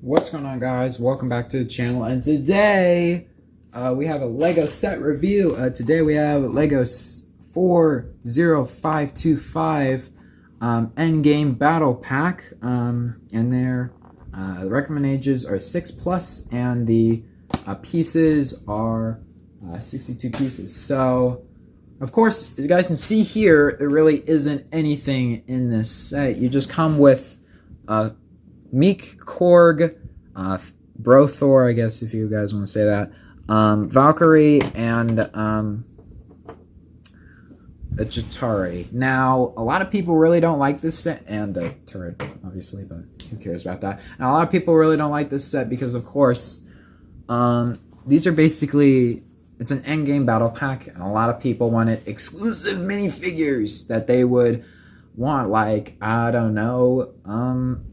What's going on, guys? Welcome back to the channel, and today we have a Lego set review. Today we have Lego 40525 Endgame Battle Pack, and their recommended ages are 6+, and the pieces are 62 pieces. So, of course, as you guys can see here, there really isn't anything in this set. You just come with Meek, Korg, Bro Thor, I guess if you guys want to say that, Valkyrie, and a Chitauri. Now, a lot of people really don't like this set, and a turret, obviously, but who cares about that? Now, a lot of people really don't like this set because, of course, these are basically, it's an endgame battle pack, and a lot of people wanted exclusive minifigures that they would want, like, I don't know,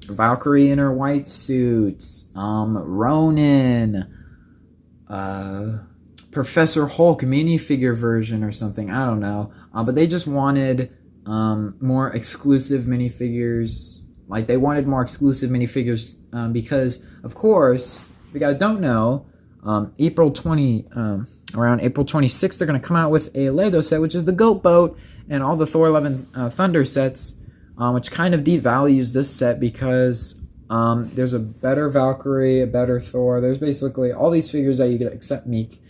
Valkyrie in her white suits, Ronin, Professor Hulk minifigure version or something, I don't know, but they just wanted more exclusive minifigures. Like, they wanted more exclusive minifigures because, of course, if you guys don't know, around April 26th, they're going to come out with a Lego set, which is the Goat Boat, and all the Thor Love and Thunder sets, which kind of devalues this set because there's a better Valkyrie, a better Thor. There's basically all these figures that you get except Meek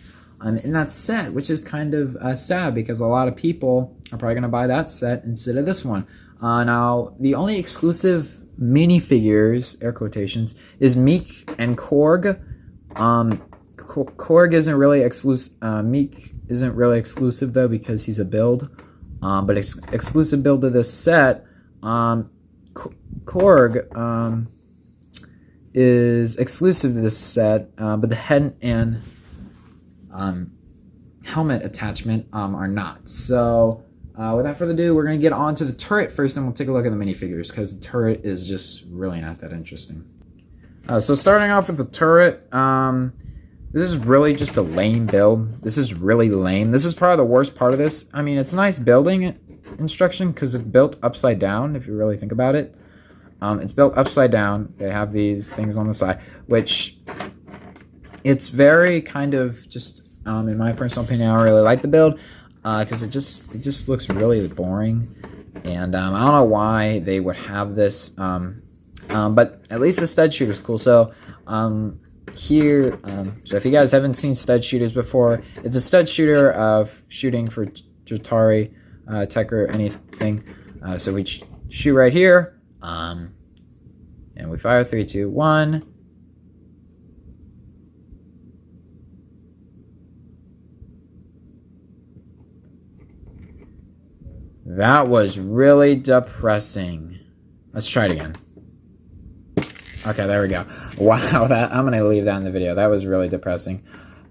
in that set, which is kind of sad because a lot of people are probably going to buy that set instead of this one. Now, the only exclusive minifigures, air quotations, is Meek and Korg. Korg isn't really exclusive. Meek isn't really exclusive though because he's a build. But exclusive build to this set, Korg is exclusive to this set, but the head and helmet attachment are not. So without further ado, we're going to get on to the turret first, and we'll take a look at the minifigures because the turret is just really not that interesting. So starting off with the turret, this is really just a lame build. This is really lame. This is probably the worst part of this. I mean, it's nice building instruction because it's built upside down, if you really think about it. It's built upside down. They have these things on the side, which it's very kind of just, in my personal opinion, I don't really like the build because it just looks really boring. And I don't know why they would have this, but at least the stud shooter is cool. So, here, so if you guys haven't seen stud shooters before, it's a stud shooter of shooting for Chitauri, tech, or anything. So we shoot right here, and we fire 3, 2, 1. That was really depressing. Let's try it again. Okay, there we go. Wow, I'm going to leave that in the video. That was really depressing.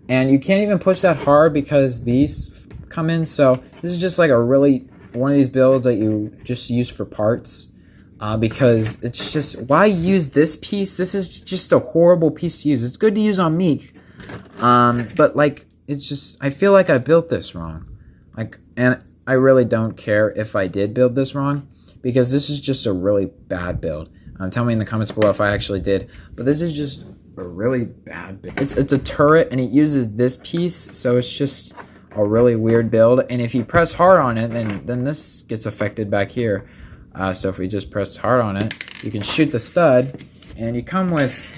And you can't even push that hard because these come in. So this is just like one of these builds that you just use for parts. Because it's just, why use this piece? This is just a horrible piece to use. It's good to use on Meek. But like, it's just, I feel like I built this wrong. Like, and I really don't care if I did build this wrong. Because this is just a really bad build. Tell me in the comments below if I actually did. But this is just a really bad build. It's a turret, and it uses this piece, so it's just a really weird build. And if you press hard on it, then this gets affected back here. So if we just press hard on it, you can shoot the stud, and you come with,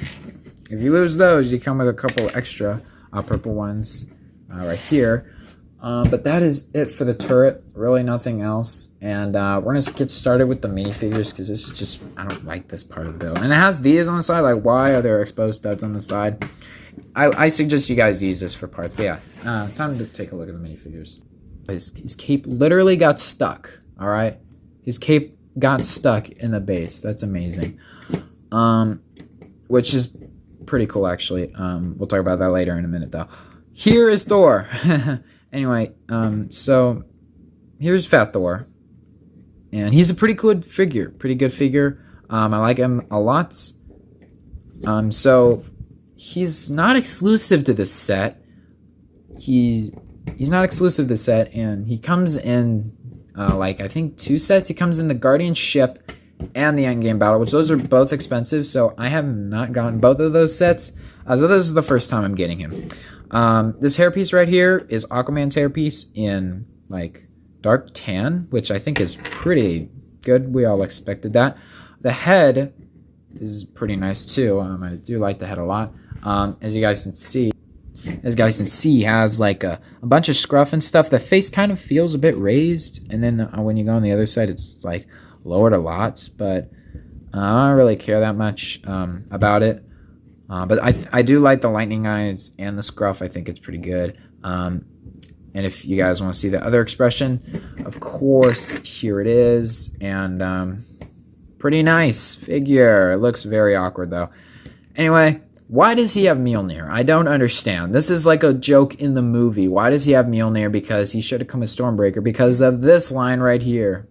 if you lose those, you come with a couple extra purple ones right here. But that is it for the turret, really nothing else. And we're going to get started with the minifigures because this is just, I don't like this part of the build. And it has these on the side, like why are there exposed studs on the side? I suggest you guys use this for parts. But yeah, time to take a look at the minifigures. His cape literally got stuck, alright? His cape got stuck in the base. That's amazing. Which is pretty cool, actually. We'll talk about that later in a minute, though. Here is Thor. Anyway, so here's Fat Thor, and he's a pretty good figure. I like him a lot. So he's not exclusive to this set. He's not exclusive to this set, and he comes in like I think 2 sets. He comes in the Guardian ship and the Endgame battle, which those are both expensive, so I have not gotten both of those sets. So this is the first time I'm getting him. This hairpiece right here is Aquaman's hairpiece in like dark tan, which I think is pretty good. We all expected that. The head is pretty nice too. I do like the head a lot. As you guys can see, he has like a bunch of scruff and stuff. The face kind of feels a bit raised, and then when you go on the other side, it's like lowered a lot. But I don't really care that much about it. But I do like the lightning eyes and the scruff. I think it's pretty good. And if you guys want to see the other expression, of course, here it is. And pretty nice figure. It looks very awkward though. Anyway, why does he have Mjolnir? I don't understand. This is like a joke in the movie. Why does he have Mjolnir? Because he should have come with Stormbreaker because of this line right here.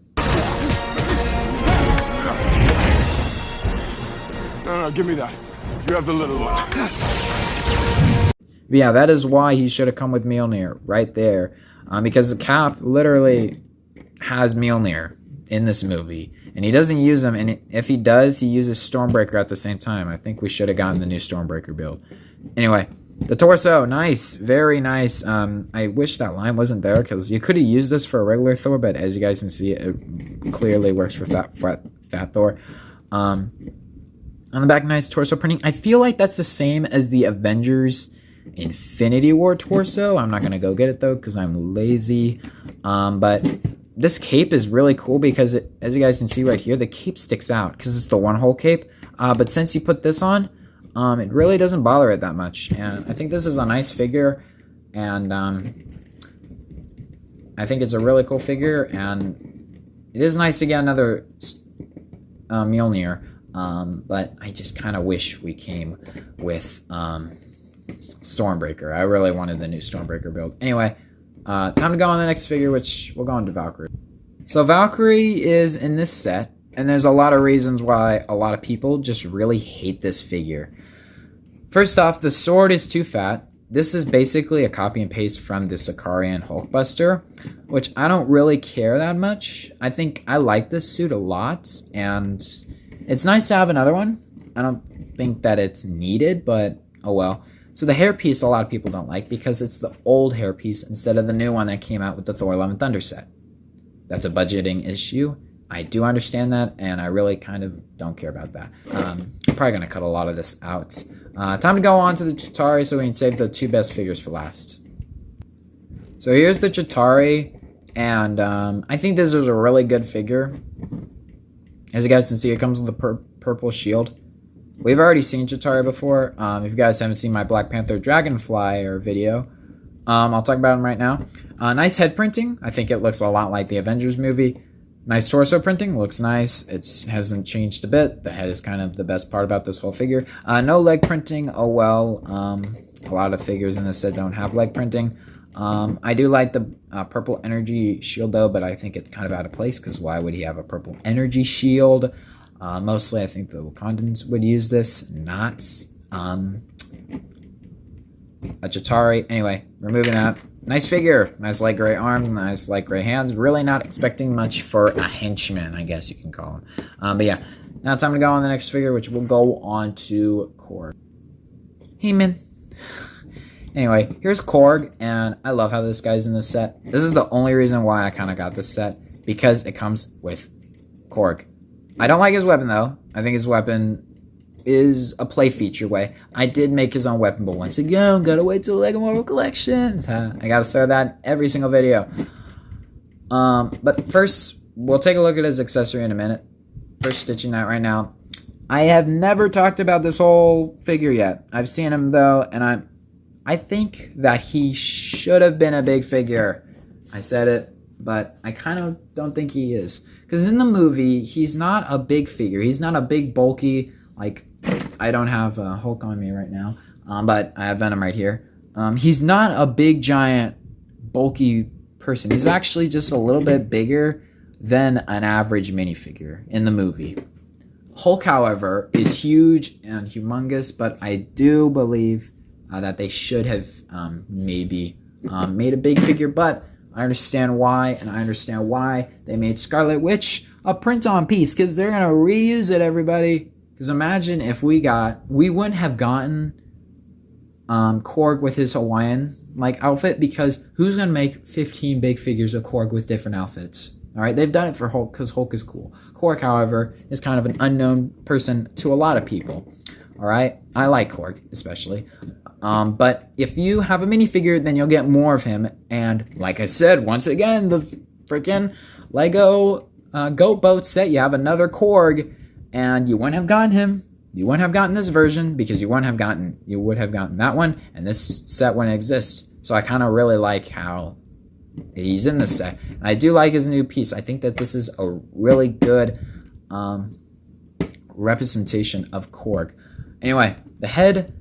No, give me that. You have the little one. Yeah, that is why he should have come with Mjolnir right there. Because the Cap literally has Mjolnir in this movie. And he doesn't use them. And if he does, he uses Stormbreaker at the same time. I think we should have gotten the new Stormbreaker build. Anyway, the torso. Nice. Very nice. I wish that line wasn't there because you could have used this for a regular Thor. But as you guys can see, it clearly works for fat Thor. On the back, nice torso printing. I feel like that's the same as the Avengers Infinity War torso. I'm not going to go get it, though, because I'm lazy. But this cape is really cool because, as you guys can see right here, the cape sticks out because it's the one-hole cape. But since you put this on, it really doesn't bother it that much. And I think this is a nice figure. And I think it's a really cool figure. And it is nice to get another Mjolnir. But I just kind of wish we came with Stormbreaker. I really wanted the new Stormbreaker build. Anyway, time to go on the next figure, which we'll go on to Valkyrie. So Valkyrie is in this set, and there's a lot of reasons why a lot of people just really hate this figure. First off, the sword is too fat. This is basically a copy and paste from the Sicarian Hulkbuster, which I don't really care that much. I think I like this suit a lot, and it's nice to have another one. I don't think that it's needed, but oh well. So the hairpiece a lot of people don't like because it's the old hairpiece instead of the new one that came out with the Thor Love and Thunder set. That's a budgeting issue. I do understand that, and I really kind of don't care about that. I'm probably going to cut a lot of this out. Time to go on to the Chitauri so we can save the two best figures for last. So here's the Chitauri, and I think this is a really good figure. As you guys can see, it comes with a purple shield. We've already seen Chitauri before. If you guys haven't seen my Black Panther Dragonfly video, I'll talk about him right now. Nice head printing. I think it looks a lot like the Avengers movie. Nice torso printing. Looks nice. It hasn't changed a bit. The head is kind of the best part about this whole figure. No leg printing. Oh well. A lot of figures in this set don't have leg printing. I do like the purple energy shield though, but I think it's kind of out of place because why would he have a purple energy shield? Mostly I think the Wakandans would use this, not a Chitauri. Anyway, removing that. Nice figure. Nice light gray arms, nice light gray hands. Really not expecting much for a henchman, I guess you can call him. But yeah, now time to go on the next figure, which will go on to Korg. Hey man. Anyway, here's Korg, and I love how this guy's in this set. This is the only reason why I kind of got this set, because it comes with Korg. I don't like his weapon, though. I think his weapon is a play feature way. I did make his own weapon, but once again, gotta wait till LEGO Marvel Collections. I gotta throw that in every single video. But first, we'll take a look at his accessory in a minute. First, stitching that right now. I have never talked about this whole figure yet. I've seen him, though, and I think that he should have been a big figure. I said it, but I kind of don't think he is. Because in the movie, he's not a big figure. He's not a big, bulky, like, I don't have Hulk on me right now, but I have Venom right here. He's not a big, giant, bulky person. He's actually just a little bit bigger than an average minifigure in the movie. Hulk, however, is huge and humongous, but I do believe that they should have maybe made a big figure, but I understand why, and I understand why they made Scarlet Witch a print-on piece because they're gonna reuse it, everybody. Because imagine if we wouldn't have gotten Korg with his Hawaiian like outfit, because who's gonna make 15 big figures of Korg with different outfits? All right, they've done it for Hulk because Hulk is cool. Korg, however, is kind of an unknown person to a lot of people. All right, I like Korg especially. But if you have a minifigure, then you'll get more of him. And like I said, once again, the freaking Lego Goat Boat set, you have another Korg, and you wouldn't have gotten him. You wouldn't have gotten this version because you would have gotten that one, and this set wouldn't exist. So I kind of really like how he's in this set. And I do like his new piece. I think that this is a really good representation of Korg. Anyway, the head,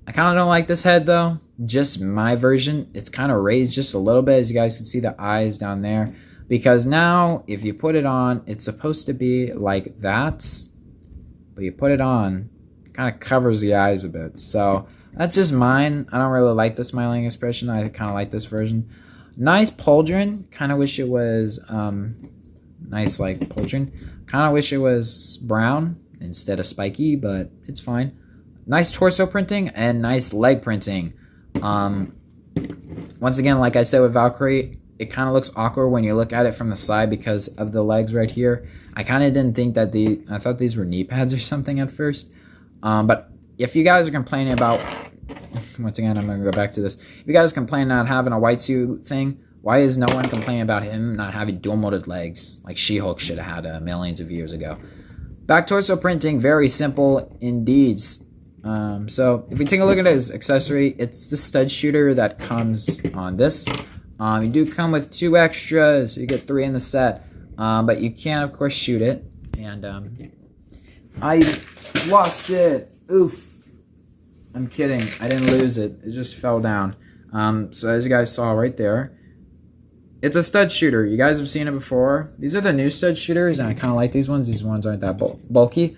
I kind of don't like this head though. Just my version. It's kind of raised just a little bit, as you guys can see the eyes down there. Because now, if you put it on, it's supposed to be like that. But you put it on, it kind of covers the eyes a bit. So that's just mine. I don't really like the smiling expression. I kind of like this version. Nice pauldron. Kind of wish it was nice like pauldron. Kind of wish it was brown instead of spiky, but it's fine. Nice torso printing and nice leg printing. Once again, like I said with Valkyrie, it kind of looks awkward when you look at it from the side because of the legs right here. I kind of didn't think that I thought these were knee pads or something at first. But if you guys are complaining about, once again, I'm going to go back to this. If you guys complain not having a white suit thing, why is no one complaining about him not having dual molded legs like She-Hulk should have had millions of years ago? Back torso printing, very simple indeed. So if we take a look at his accessory, it's the stud shooter that comes on this. You do come with 2 extras, so you get 3 in the set. But you can, of course, shoot it. And I lost it. Oof. I'm kidding. I didn't lose it. It just fell down. So as you guys saw right there, it's a stud shooter. You guys have seen it before. These are the new stud shooters, and I kind of like these ones. These ones aren't that bulky.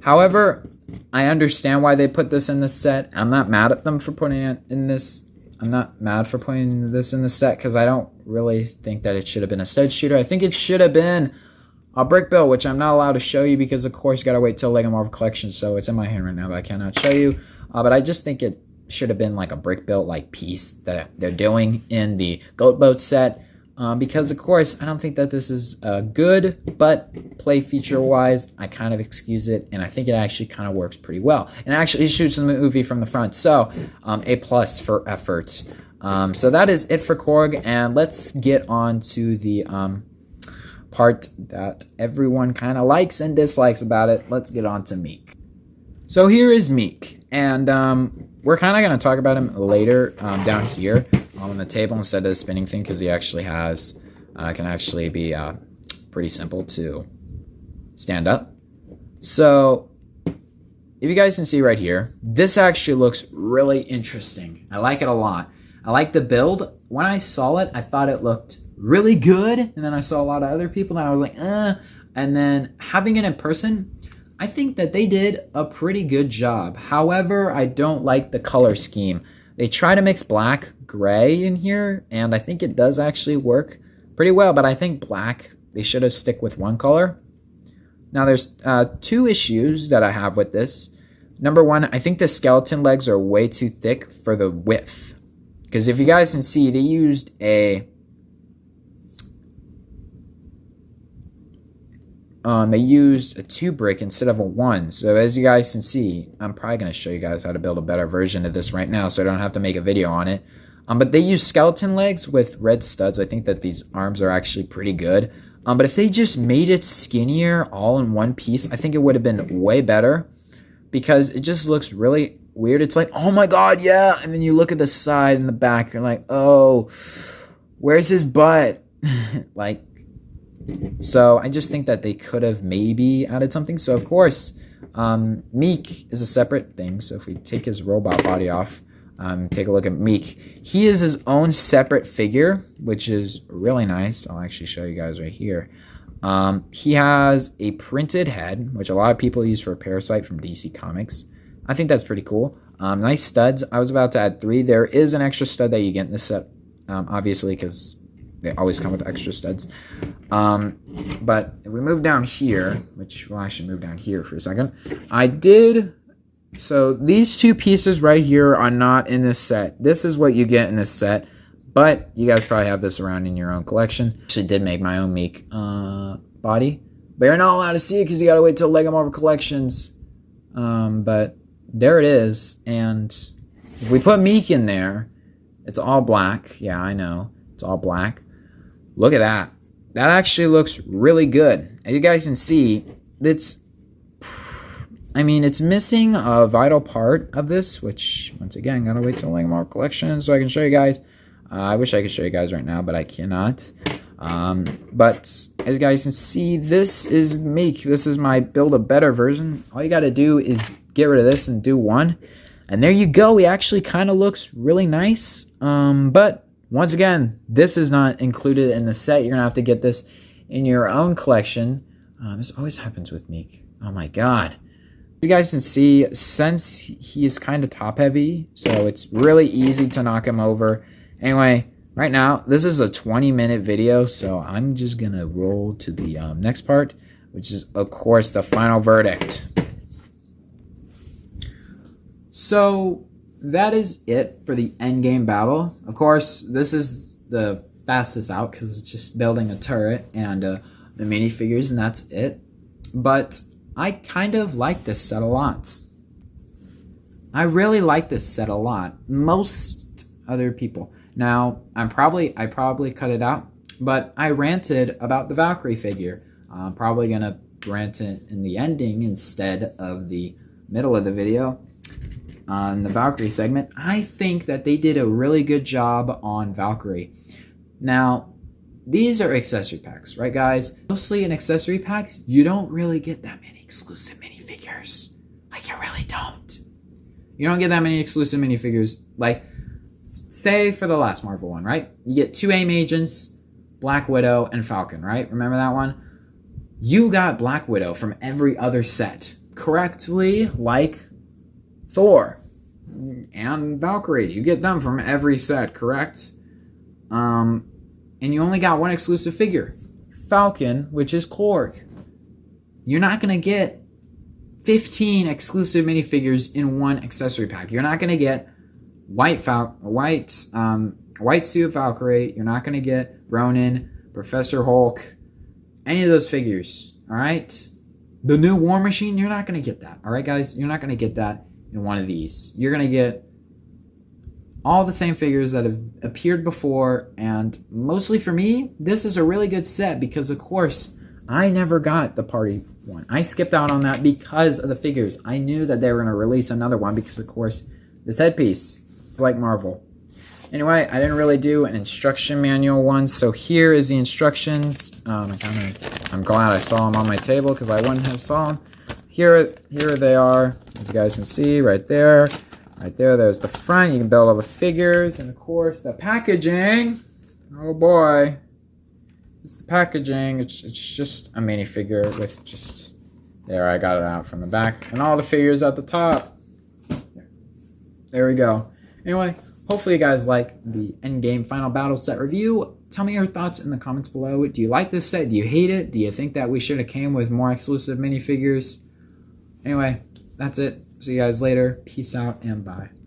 However, I understand why they put this in this set. I'm not mad at them for putting it in this. I'm not mad for putting this in the set because I don't really think that it should have been a stud shooter. I think it should have been a brick build, which I'm not allowed to show you because, of course, you got to wait till Lego Marvel Collection. So it's in my hand right now, but I cannot show you. But I just think it should have been like a brick built like piece that they're doing in the Goat Boat set. Because, of course, I don't think that this is good, but play feature-wise, I kind of excuse it, and I think it actually kind of works pretty well. And it actually shoots the movie from the front, so A+ for effort. So that is it for Korg, and let's get on to the part that everyone kind of likes and dislikes about it. Let's get on to Meek. So here is Meek, and we're kind of going to talk about him later down here on the table instead of the spinning thing, because he actually has can actually be pretty simple to stand up. So if you guys can see right here, this actually looks really interesting. I like it a lot. I like the build. When I saw it, I thought it looked really good, and then I saw a lot of other people and I was like, and then having it in person, I think that they did a pretty good job. However, I don't like the color scheme. They try to mix black, gray in here, and I think it does actually work pretty well, but I think black, they should have stick with one color. Now, there's 2 issues that I have with this. Number 1, I think the skeleton legs are way too thick for the width. Because if you guys can see, they used a... they used a 2 brick instead of a 1. So as you guys can see, I'm probably going to show you guys how to build a better version of this right now so I don't have to make a video on it. But they use skeleton legs with red studs. I think that these arms are actually pretty good. But if they just made it skinnier all in one piece, I think it would have been way better. Because it just looks really weird. It's like, oh my god, yeah. And then you look at the side and the back, you're like, oh, where's his butt? Like, so I just think that they could have maybe added something. So, of course, Meek is a separate thing. So if we take his robot body off, take a look at Meek. He is his own separate figure, which is really nice. I'll actually show you guys right here. He has a printed head, which a lot of people use for a Parasite from DC Comics. I think that's pretty cool. Nice studs. I was about to add 3. There is an extra stud that you get in this set, obviously, because they always come with extra studs. But if we move down here, which, well, I should move down here for a second. So these two pieces right here are not in this set. This is what you get in this set. But you guys probably have this around in your own collection. Actually did make my own Meek body. But you're not allowed to see it because you gotta wait till Lego Marvel Collections. But there it is. And if we put Meek in there, it's all black. Yeah, I know. It's all black. Look at that. That actually looks really good. As you guys can see, it's missing a vital part of this, which, once again, gotta wait till Lego Marvel Collections so I can show you guys. I wish I could show you guys right now, but I cannot. But as you guys can see, this is Meek. This is my Build a Better version. All you got to do is get rid of this and do one. And there you go. He actually kind of looks really nice. But once again, this is not included in the set. You're going to have to get this in your own collection. This always happens with Meek. Oh my god. As you guys can see, since he is kind of top heavy, so it's really easy to knock him over. Anyway, right now, this is a 20-minute video, so I'm just going to roll to the next part, which is, of course, the final verdict. So, that is it for the Endgame battle. Of course, this is the fastest out, because it's just building a turret and the minifigures, and that's it. But I kind of like this set a lot. I really like this set a lot. Most other people. Now, I probably cut it out, but I ranted about the Valkyrie figure. I'm probably going to rant it in the ending instead of the middle of the video on the Valkyrie segment. I think that they did a really good job on Valkyrie. Now, these are accessory packs, right, guys? Mostly in accessory packs, you don't really get that many exclusive minifigures. Like, you really don't. You don't get that many exclusive minifigures. Like, say for the last Marvel one, right? You get 2 AIM agents, Black Widow, and Falcon, right? Remember that one? You got Black Widow from every other set correctly, like Thor and Valkyrie. You get them from every set, correct? And you only got one exclusive figure, Falcon, which is Korg. You're not going to get 15 exclusive minifigures in one accessory pack. You're not going to get white suit Valkyrie. You're not going to get Ronin, Professor Hulk, any of those figures. All right, the new War Machine. You're not going to get that. All right, guys, you're not going to get that in one of these. You're going to get all the same figures that have appeared before, and mostly for me, this is a really good set because, of course, I never got the party one. I skipped out on that because of the figures. I knew that they were going to release another one because, of course, this headpiece. Like Marvel. Anyway, I didn't really do an instruction manual one, so here is the instructions. I'm glad I saw them on my table because I wouldn't have saw them. Here they are, as you guys can see, right there. Right there, there's the front. You can build all the figures, and of course, the packaging. Oh boy, it's the packaging. It's just a minifigure with just there. I got it out from the back, and all the figures at the top. There we go. Anyway, hopefully you guys like the Endgame Final Battle set review. Tell me your thoughts in the comments below. Do you like this set? Do you hate it? Do you think that we should have came with more exclusive minifigures? Anyway, that's it. See you guys later. Peace out and bye.